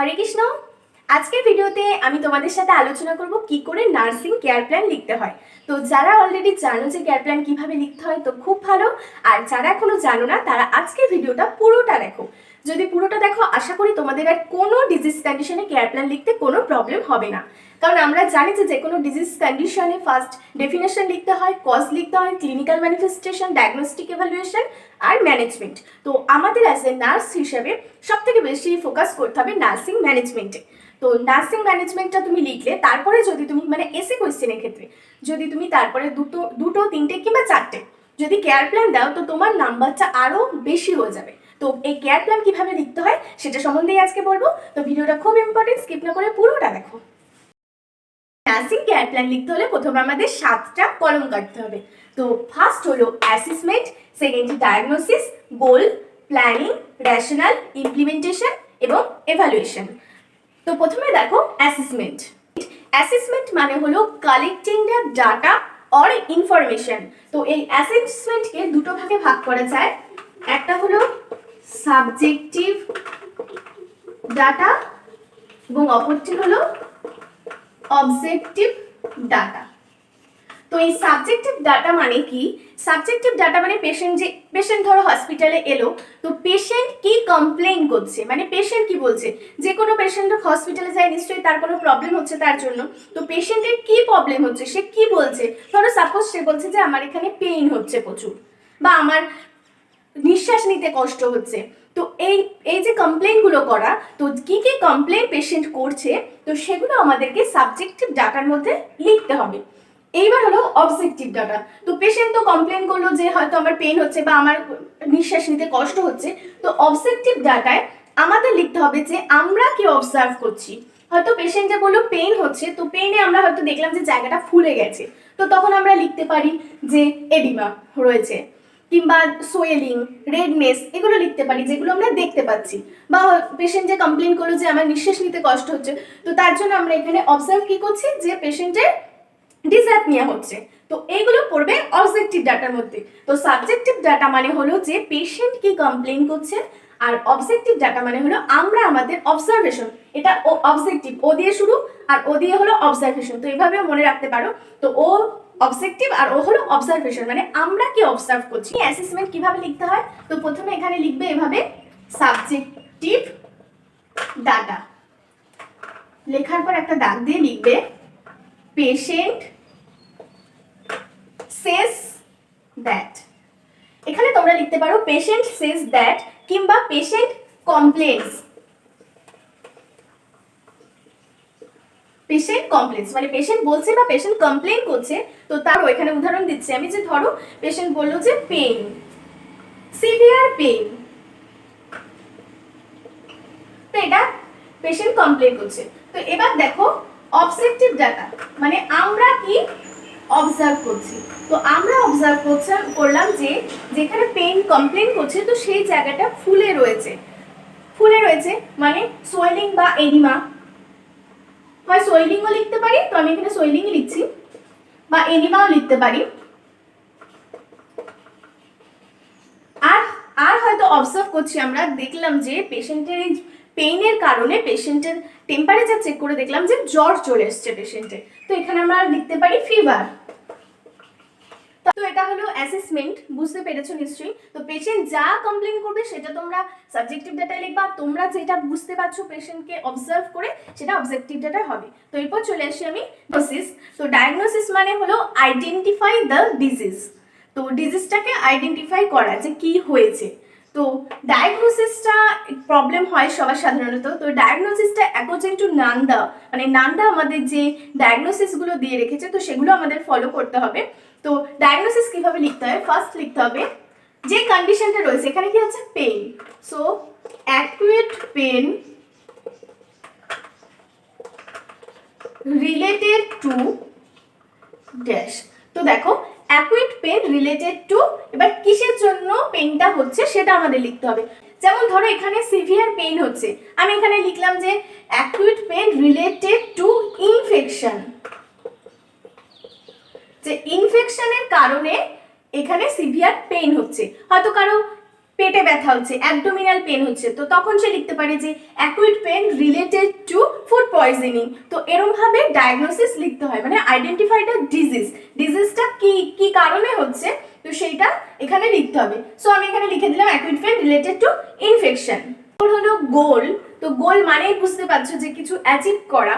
হরে কৃষ্ণ। আজকের ভিডিওতে আমি তোমাদের সাথে আলোচনা করব কি করে নার্সিং কেয়ার প্ল্যান লিখতে হয়। তো যারা অলরেডি জানো যে কেয়ার প্ল্যান কিভাবে লিখতে হয় তো খুব ভালো, আর যারা এখনো জানো না তারা আজকের ভিডিওটা পুরোটা দেখো। যদি পুরোটা দেখো আশা করি তোমাদের আর কোনো ডিজিজ কন্ডিশনে কেয়ার প্ল্যান লিখতে কোনো প্রবলেম হবে না। কারণ আমরা জানি যে কোনো ডিজিজ কন্ডিশনে ফার্স্ট ডেফিনেশন লিখতে হয়, কজ লিখতে হয়, ক্লিনিক্যাল ম্যানিফেস্টেশন, ডায়াগনস্টিক এভালুয়েশন আর ম্যানেজমেন্ট। তো আমাদের অ্যাজ এ নার্স হিসেবে সবথেকে বেশি ফোকাস করতে হবে নার্সিং ম্যানেজমেন্টে। তো নার্সিং ম্যানেজমেন্টটা তুমি লিখলে তারপরে যদি তুমি এসে কোয়েশ্চেনের ক্ষেত্রে যদি তুমি তারপরে দুটো তিনটে কিংবা চারটে যদি কেয়ার প্ল্যান দাও তো তোমার নাম্বারটা আরও বেশি হয়ে যাবে। তো এই কেয়ার প্ল্যান কিভাবে লিখতে হয় সেটা সম্বন্ধেই আজকে বলবো। তো ভিডিওটা খুব ইম্পর্টেন্ট, স্কিপ না করে পুরোটা দেখো। নার্সিং কেয়ার প্ল্যান লিখতে হলে প্রথমে আমাদের 7টা কলম কাটতে হবে। তো ফার্স্ট হলো অ্যাসেসমেন্ট, সেকেন্ড ডায়াগনোসিস, গোল, প্ল্যানিং, রেশনাল, ইমপ্লিমেন্টেশন এবং এভালুয়েশন। তো প্রথমে দেখো অ্যাসেসমেন্ট। অ্যাসেসমেন্ট মানে হলো collecting the data or information. তো এই অ্যাসেসমেন্টকে দুটো ভাগে ভাগ করা যায়। একটা হলো সাবজেক্টিভ ডাটা এবং অপরটি হলো অবজেক্টিভ ডাটা। তো এই সাবজেক্টিভ ডাটা মানে কি? সাবজেক্টিভ ডাটা মানে পেশেন্ট ধরো হসপিটালে এলো, তো পেশেন্ট কি কমপ্লেইন করছে, মানে পেশেন্ট কি বলছে। যে কোনো পেশেন্ট হসপিটালে যায় নিশ্চয়ই তার কোনো প্রবলেম হচ্ছে তার জন্য। তো পেশেন্টের কি প্রবলেম হচ্ছে, সে কি বলছে। ধরো সাপোজ সে বলছে যে আমার এখানে পেইন হচ্ছে প্রচুর, বা আমার নিঃশ্বাস নিতে কষ্ট হচ্ছে। তো এই যে কমপ্লেইনগুলো করা, তো কি কি কমপ্লেইন পেশেন্ট করছে তো সেগুলো আমাদেরকে সাবজেক্টিভ ডাটার মধ্যে লিখতে হবে। এইবার হলো অবজেক্টিভ ডাটা। তো পেশেন্ট তো কমপ্লেন করলো যে হয়তো আমার পেইন হচ্ছে বা আমার নিঃশ্বাস নিতে কষ্ট হচ্ছে। তো অবজেক্টিভ ডাটায় আমাদের লিখতে হবে যে আমরা কি অবজার্ভ করছি। হয়তো পেশেন্ট যে বললো পেইন হচ্ছে, তো পেইনে আমরা হয়তো দেখলাম যে জায়গাটা ফুলে গেছে, তো তখন আমরা লিখতে পারি যে এডিমা রয়েছে, কিংবা সোয়েলিং, রেডনেস, এগুলো লিখতে পারি যেগুলো আমরা দেখতে পাচ্ছি। বা পেশেন্ট যে কমপ্লেন করলো যে আমার নিঃশ্বাস নিতে কষ্ট হচ্ছে, তো তার জন্য আমরা এখানে অবজার্ভ কি করছি যে পেশেন্টের ডিসঅ্যাপনিয়া হচ্ছে। তো এইগুলো পড়বে অবজেক্টিভ ডাটার মধ্যে। তো সাবজেক্টিভ ডাটা মানে হলো যে পেশেন্ট কি কমপ্লেইন করছে, আর অবজেক্টিভ ডাটা মানে হলো আমরা আমাদের অবজারভেশন। এটা ও অবজেক্টিভ, ও দিয়ে শুরু আর ও দিয়ে হলো অবজারভেশন। তো এইভাবে মনে রাখতে পারো। তো ও অবজেক্টিভ আর ও হলো অবজারভেশন, মানে আমরা কি অবজার্ভ করছি। অ্যাসেসমেন্ট কিভাবে লিখতে হয়, তো প্রথমে এখানে লিখবে এভাবে সাবজেক্টিভ ডাটা, লেখার পর একটা দাগ দিয়ে লিখবে পেশেন্ট says that। এখানে তোমরা লিখতে পারো পেশেন্ট says that কিংবা পেশেন্ট কমপ্লেন্স। পেশেন্ট কমপ্লেন্স মানে পেশেন্ট বলছে বা পেশেন্ট কমপ্লেন করছে। তো তারও এখানে উদাহরণ দিচ্ছি আমি, যে ধরো পেশেন্ট বললো যে পেইন, সিভিয়ার পেইন, তো এটা পেশেন্ট কমপ্লেন করছে। তো এবার দেখো অবজেক্টিভ ডাটা মানে আমরা কি অবজার্ভ করছি। তো আমরা অবজার্ভ করলাম যে যেখানে পেইন কমপ্লেন করছে তো সেই জায়গাটা ফুলে রয়েছে মানে সোয়েলিং বা এডিমা। হয় সোয়েলিংও লিখতে পারি, তো আমি এখানে সোয়েলিং লিখছি, বা এডিমাও লিখতে পারি। আর হয়তো অবজার্ভ করছি, আমরা দেখলাম যে পেশেন্টের এই পেইনের কারণে পেশেন্টের টেম্পারেচার চেক করে দেখলাম যে জ্বর চলে এসছে পেশেন্টের, তো এখানে আমরা লিখতে পারি ফিভার। তো এটা হলো অ্যাসেসমেন্ট, বুঝতে পেরেছো নিশ্চয়ই। তো পেশেন্ট যা কমপ্লেন করবে সেটা তোমরা সাবজেক্টিভ ডাটায় লিখবা, তোমরা যেটা বুঝতে পারছো পেশেন্টকে অবজার্ভ করে সেটা অবজেক্টিভ ডাটা হবে। তো এরপর চলে আসি আমি ডায়াগনোসিস। তো ডায়াগনোসিস মানে হলো আইডেন্টিফাই দ্য ডিজিজ। তো ডিজিজটাকে আইডেন্টিফাই করা যে কি হয়েছে। তো ডায়াগনোসিসটা প্রবলেম হয় সবার সাধারণত। তো ডায়াগনোসিসটা অ্যাকর্ডিং টু নান্দা, মানে নান্দা আমাদের যে ডায়াগনোসিসগুলো দিয়ে রেখেছে তো সেগুলো আমাদের ফলো করতে হবে। তো ডায়াগনোসিস কিভাবে লিখতে হয়, ফার্স্ট লিখতে হবে যে কন্ডিশনটা রয়েছে, এখানে কি হচ্ছে pain. So acute pain related to dash. তো দেখো অ্যাকুইট পেইন রিলেটেড টু, এবার কিসের জন্য পেইনটা হচ্ছে সেটা আমাদের লিখতে হবে। যেমন ধরো এখানে সিভিয়ার পেইন হচ্ছে, আমি এখানে লিখলাম যে acute pain related to infection, যে ইনফেকশনের কারণে এখানে সিভিয়ার পেইন হচ্ছে। হয়তো কারো পেটে ব্যথা হচ্ছে, অ্যাবডোমিনাল পেন হচ্ছে, তো তখন সে লিখতে পারে যে acute pain related to food poisoning. তো এরমভাবে ডায়াগনোসিস লিখতে হয়, মানে আইডেন্টিফাই দ্য ডিজিজটা কি কি কারণে হচ্ছে, তো সেইটা এখানে লিখতে হবে। সো আমি এখানে লিখে দিলাম acute pain related to infection. হলো গোল, তো গোল মানেই বুঝতে পারছো যে কিছু অ্যাচিভ করা।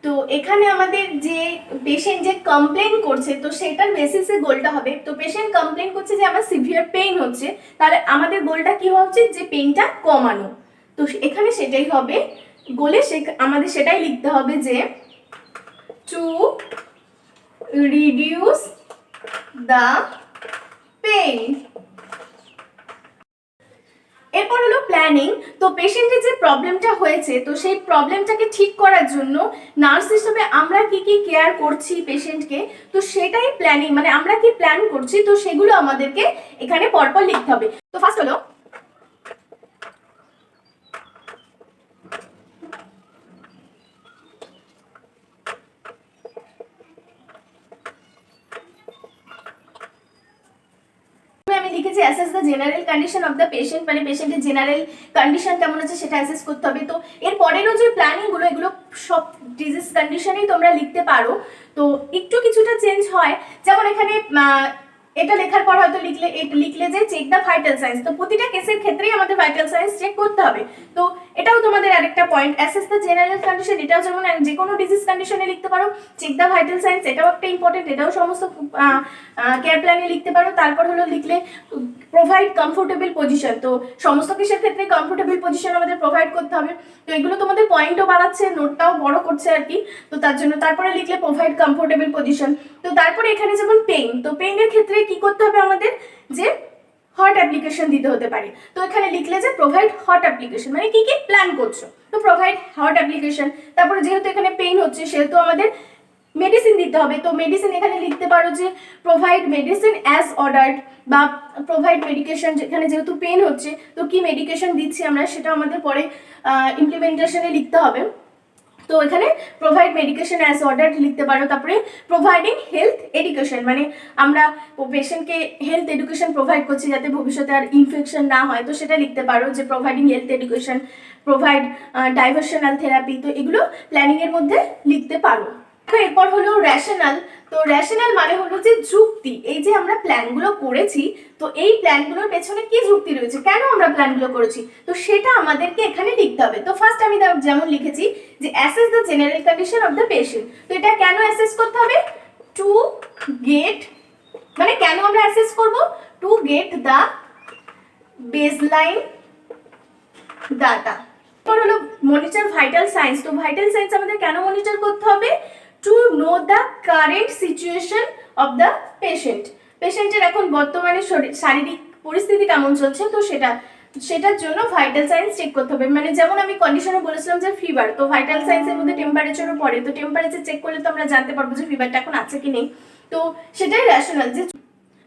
তো এখানে আমাদের যে পেশেন্ট যে কমপ্লেন করছে, তো সেটার বেসিসে গোলটা হবে। তো পেশেন্ট কমপ্লেন করছে যে আমার সিভিয়ার পেইন হচ্ছে, তাহলে আমাদের গোলটা কি হওয়া উচিত, যে পেইনটা কমানো। তো এখানে সেটাই হবে গোলে, আমাদের সেটাই লিখতে হবে যে টু রিডিউস দ্য পেইন। এরপর হলো প্ল্যানিং। তো পেশেন্টের যে প্রবলেমটা হয়েছে, তো সেই প্রবলেমটাকে ঠিক করার জন্য নার্স হিসেবে আমরা কি কি কেয়ার করছি পেশেন্টকে, তো সেটাই প্ল্যানিং, মানে আমরা কি প্ল্যান করছি, তো সেগুলো আমাদেরকে এখানে পরপর লিখতে হবে। তো ফার্স্ট হলো আমি লিখেছি assess the general condition of the patient, মানে পেশেন্টের জেনারেল কন্ডিশন কেমন আছে সেটা অ্যাসেস করতে হবে। তো এর পরেরও যে প্ল্যানিংগুলো, এগুলো সব ডিজিজ কন্ডিশনেই তোমরা লিখতে পারো। তো একটু কিছুটা চেঞ্জ হয়, যেমন এখানে এটা লেখার পর হয়তো লিখলে যে চেক দ্য ভাইটাল সাইন্স। তো প্রতিটা কেসের ক্ষেত্রেই আমাদের ভাইটাল সাইন্স চেক করতে হবে। তো এটাও তোমাদের আরেকটা point, assess the general condition, এটাও যেমন যে কোনো ডিজিজ কন্ডিশনে লিখতে পারো। চেক দ্য ভাইটাল সাইন্স, এটাও একটা ইম্পর্টেন্ট, এটাও সমস্ত কেয়ার প্ল্যানে লিখতে পারো। তারপর হলো লিখলে প্রোভাইড কমফোর্টেবল পজিশন, তো সমস্ত কেসের ক্ষেত্রে কমফোর্টেবল পজিশন আমাদের প্রোভাইড করতে হবে। তো এগুলো তোমাদের পয়েন্টও বাড়াচ্ছে, নোটটাও বড় করছে আর কি, তো তার জন্য তারপরে লিখলে প্রোভাইড কমফোর্টেবল পজিশন। তো তারপরে এখানে যেমন পেইন, তো পেইনের ক্ষেত্রে কি করতে হবে আমাদের, যে হট অ্যাপ্লিকেশন দিতে হতে পারে। তো এখানে লিখলে যে প্রোভাইড হট অ্যাপ্লিকেশন, মানে কি কি প্ল্যান করছো, তো প্রোভাইড হট অ্যাপ্লিকেশন। তারপরে যেহেতু এখানে পেইন হচ্ছে, সেহেতু আমাদের মেডিসিন দিতে হবে। তো মেডিসিন এখানে লিখতে পারো যে প্রোভাইড মেডিসিন অ্যাজ অর্ডার্ড, বা প্রোভাইড মেডিকেশন, যেখানে যেহেতু পেন হচ্ছে তো কি মেডিকেশন দিচ্ছি আমরা, সেটা আমাদের পরে ইমপ্লিমেন্টেশনে লিখতে হবে। তো এখানে প্রোভাইড মেডিকেশন অ্যাজ অর্ডার্ড লিখতে পারো। তারপরে প্রোভাইডিং হেলথ এডুকেশন, মানে আমরা পেশেন্টকে হেলথ এডুকেশন প্রোভাইড করছি যাতে ভবিষ্যতে আর ইনফেকশন না হয়, তো সেটা লিখতে পারো যে providing health education, provide diversional therapy. তো এগুলো প্ল্যানিংয়ের মধ্যে লিখতে পারো। এরপর হলো র্যাশনাল। তো র্যাশনাল মানে হলো যে যুক্তি, এই যে আমরা প্ল্যানগুলো করেছি, তো এই প্ল্যানগুলোর পেছনে কি যুক্তি রয়েছে, কেন আমরা প্ল্যানগুলো করেছি, তো সেটা আমাদেরকে এখানে লিখতে হবে। তো ফার্স্ট আমি যেমন লিখেছি যে assess the general condition of the patient. তো এটা কেন অ্যাসেস করতে হবে, টু গেট, মানে কেন আমরা অ্যাসেস করব, to get the baseline data. এরপর হলো মনিটর ভাইটাল সাইন্স। তো ভাইটাল সাইন্স আমাদের কেন মনিটর করতে হবে, to know the current situation of the patient, পেশেন্টের এখন বর্তমানে শারীরিক পরিস্থিতি কেমন চলছে, তো সেটার জন্য ভাইটাল সাইন্স চেক করতে হবে। মানে যেমন আমি কন্ডিশনে বলেছিলাম যে ফিভার, তো ভাইটাল সাইন্সের মধ্যে টেম্পারেচারও পড়ে, তো টেম্পারেচার চেক করলে তো আমরা জানতে পারবো যে ফিভারটা এখন আছে কি নেই। তো সেটাই র্যাশনাল যে।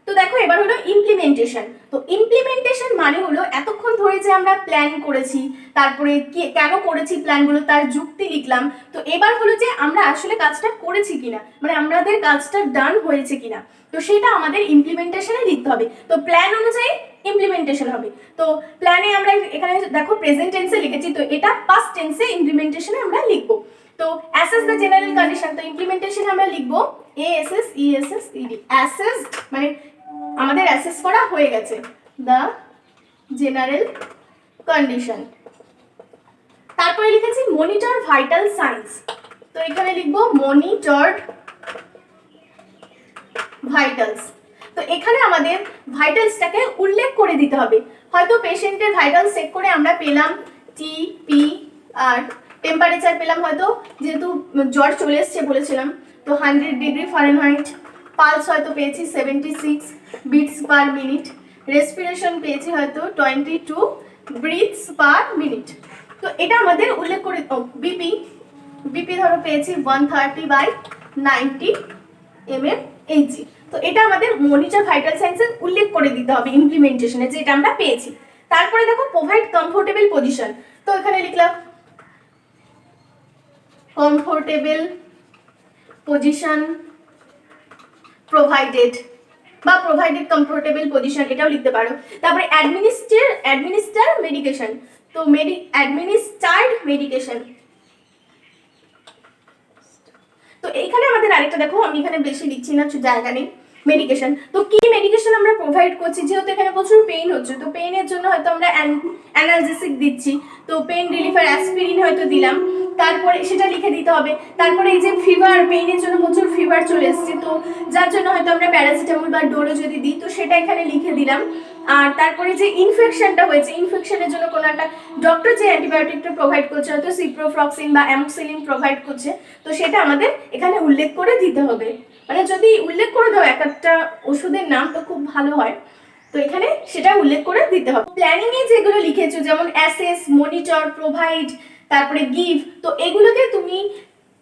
তো দেখো এবার হলো ইমপ্লিমেন্টেশন। তো ইমপ্লিমেন্টেশন মানে হলো এতক্ষণ ধরে যে আমরা প্ল্যান করেছি, তারপরে কেন করেছি প্ল্যানগুলো, তার যুক্তি লিখলাম। তো এবার হলো যে আমরা আসলে কাজটা করেছি কিনা, মানে আমাদের কাজটা ডান হয়েছে কিনা, তো সেটা আমাদের ইমপ্লিমেন্টেশনে লিখতে হবে। তো প্ল্যান অনুযায়ী ইমপ্লিমেন্টেশন হবে। তো প্ল্যানে আমরা এখানে দেখো প্রেজেন্ট টেন্সে লিখেছি, তো এটা পাস্ট টেন্সে ইমপ্লিমেন্টেশনে আমরা লিখবো। তো অ্যাসেস দ্য জেনারেল কন্ডিশন, তো ইমপ্লিমেন্টেশন আমরা লিখবো ASSESSED, অ্যাসেস মানে আমাদের অ্যাসেস করা হয়ে গেছে দ্য জেনারেল কন্ডিশন। তারপরে লিখেছি মনিটর ভাইটাল সাইন্স, তো এখানে লিখবো মনিটরড ভাইটালস। তো এখানে আমাদের ভাইটালসটাকে উল্লেখ করে দিতে হবে। হয়তো পেশেন্টের ভাইটালস চেক করে আমরা পেলাম TP আর টেম্পারেচার পেলাম, হয়তো যেহেতু জ্বর চলে এসছে বলেছিলাম, তো 100 ডিগ্রি ফারেনহাইট, পালস হয়তো পেয়েছি 76 বিটস পার মিনিট, রেসপিরেশন পেয়েছি হয়তো 22 ব্রিথস পার মিনিট। তো এটা আমাদের উল্লেখ করে, বিপি ধরো পেয়েছি 130/90 mmHg। তো এটা আমাদের মনিটর ভাইটাল সাইন্সের উল্লেখ করে দিতে হবে ইমপ্লিমেন্টেশনে, যে এটা আমরা পেয়েছি। তারপরে দেখো প্রোভাইড কমফোর্টেবল পজিশন, তো এখানে লিখলাম কমফোর্টেবল পজিশন প্রোভাইডেড। বা প্রোভাইডেড কমফোর্টেবল পজিশন, এটাও লিখতে পারো। তারপরে অ্যাডমিনিস্টার মেডিকেশন, তো অ্যাডমিনিস্টার্ড মেডিকেশন। তো এইখানে আমাদের আরেকটা দেখো, আমি এখানে বেশি লিখছি না, জায়গা নেই। মেডিকেশন, তো কি মেডিকেশন আমরা প্রোভাইড করছি, যেহেতু এখানে প্রচুর পেইন হচ্ছে, তো পেইনের জন্য হয়তো আমরা অ্যানালজেসিক দিচ্ছি, তো পেইন রিলিফার অ্যাসপিরিন হয়তো দিলাম, তারপরে সেটা লিখে দিতে হবে। তারপরে এই যে ফিভার, পেইনের জন্য প্রচুর ফিভার চলে এসছে, তো যার জন্য হয়তো আমরা প্যারাসিটামল বা ডোলো যদি দিই, তো সেটা এখানে লিখে দিলাম। আর তারপরে যে ইনফেকশনটা হয়েছে, ইনফেকশনের জন্য কোনো একটা ডক্টর যে অ্যান্টিবায়োটিকটা প্রোভাইড করছে, হয়তো সিপ্রোফ্লক্সিন বা অ্যামোক্সিলিন প্রোভাইড করছে, তো সেটা আমাদের এখানে উল্লেখ করে দিতে হবে। মানে যদি উল্লেখ করে দাও এক একটা ওষুধের নাম, তো খুব ভালো হয়, তো এখানে সেটা উল্লেখ করে দিতে হবে। প্ল্যানিং এ যেগুলো লিখেছো, যেমন অ্যাসেস, মনিটর, প্রোভাইড, তারপরে গিভ, তো এগুলোকে তুমি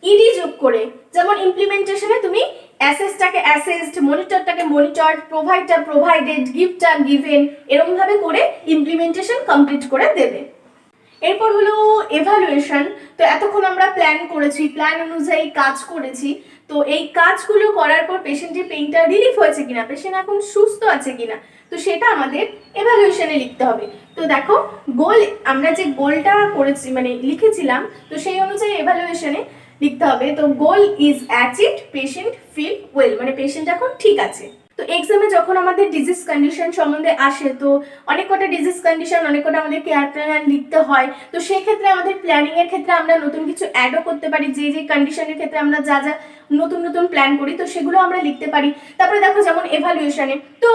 ইডি যোগ করে, যেমন ইমপ্লিমেন্টেশনে তুমি অ্যাসেসটাকে অ্যাসেসড, মনিটরটাকে মনিটরড, প্রোভাইডটা প্রোভাইডেড, গিভটা গিভেন, এরকম ভাবে করে ইমপ্লিমেন্টেশন কমপ্লিট করে দেবে। এরপর হলো এভালুয়েশন। তো এতক্ষণ আমরা প্ল্যান করেছি, প্ল্যান অনুযায়ী কাজ করেছি, তো এই কাজগুলো করার পর পেশেন্টের পেইনটা রিলিফ হয়েছে কিনা, পেশেন্ট এখন সুস্থ আছে কিনা, তো সেটা আমাদের এভালুয়েশনে লিখতে হবে। তো দেখো, গোল, আমরা যে গোলটা করেছি মানে লিখেছিলাম, তো সেই অনুযায়ী এভালুয়েশনে লিখতে হবে। তো goal is achieved, patient feel well, মানে পেশেন্ট এখন ঠিক আছে। তো এক্সামে যখন আমাদের ডিজিজ কন্ডিশন সম্বন্ধে আসে, তো অনেক কটা ডিজিজ কন্ডিশন, অনেক কটা আমাদের কেয়ার প্ল্যান লিখতে হয়, তো সেই ক্ষেত্রে আমাদের প্ল্যানিং এর ক্ষেত্রে আমরা নতুন কিছু অ্যাডও করতে পারি, যে যে কন্ডিশনের ক্ষেত্রে আমরা যা যা নতুন নতুন প্ল্যান করি, তো সেগুলো আমরা লিখতে পারি। তারপরে দেখো, যেমন এভালুয়েশনে তো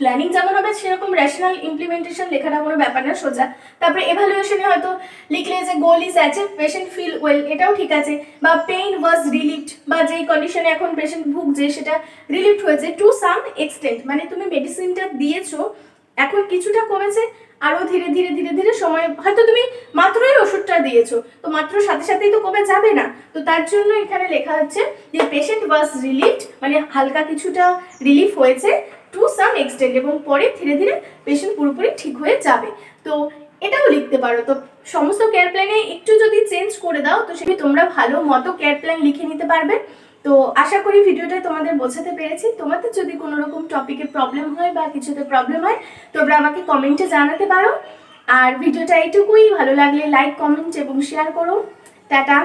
প্ল্যানিং যেমন হবে সেরকম রেশনাল ইমপ্লিমেন্টেশন লেখাটা কোনো ব্যাপার না, সোজা। তারপরে এভালুয়েশনে হয়তো লিখলে যে goal is achieve, patient feel well, এটাও ঠিক আছে, বা পেইন ওয়াজ রিলিভড, বা যেই কন্ডিশনে এখন পেশেন্ট ভুগছে সেটা রিলিভড হয়েছে টু সাম এক্সটেন্ট, মানে তুমি মেডিসিনটা দিয়েছো, এখন কিছুটা কমেছে, আরো ধীরে ধীরে ধীরে ধীরে সময়, হয়তো তুমি মাত্রই ওষুধটা দিয়েছো, তো মাত্র সাথে সাথেই তো কমে যাবে না, তো তার জন্য এখানে লেখা হচ্ছে যে পেশেন্ট ওয়াজ রিলিভড, মানে হালকা কিছুটা রিলিফ হয়েছে টু সাম এক্সটেন্ট, এবং পরে ধীরে ধীরে পেশেন্ট পুরোপুরি ঠিক হয়ে যাবে। তো এটাও লিখতে পারো। তো সমস্ত কেয়ার প্ল্যানে একটু যদি চেঞ্জ করে দাও, তো সেটা তোমরা ভালো মতো কেয়ার প্ল্যান লিখে নিতে পারবে। তো আশা করি ভিডিওটা তোমাদের বোঝাতে পেরেছি। তোমাদের যদি কোনো রকম টপিকে প্রবলেম হয় বা কিছুতে প্রবলেম হয়, তোমরা আমাকে কমেন্টে জানাতে পারো। আর ভিডিওটা এইটুকুই, ভালো লাগলে লাইক, কমেন্ট এবং শেয়ার করো। টাটা।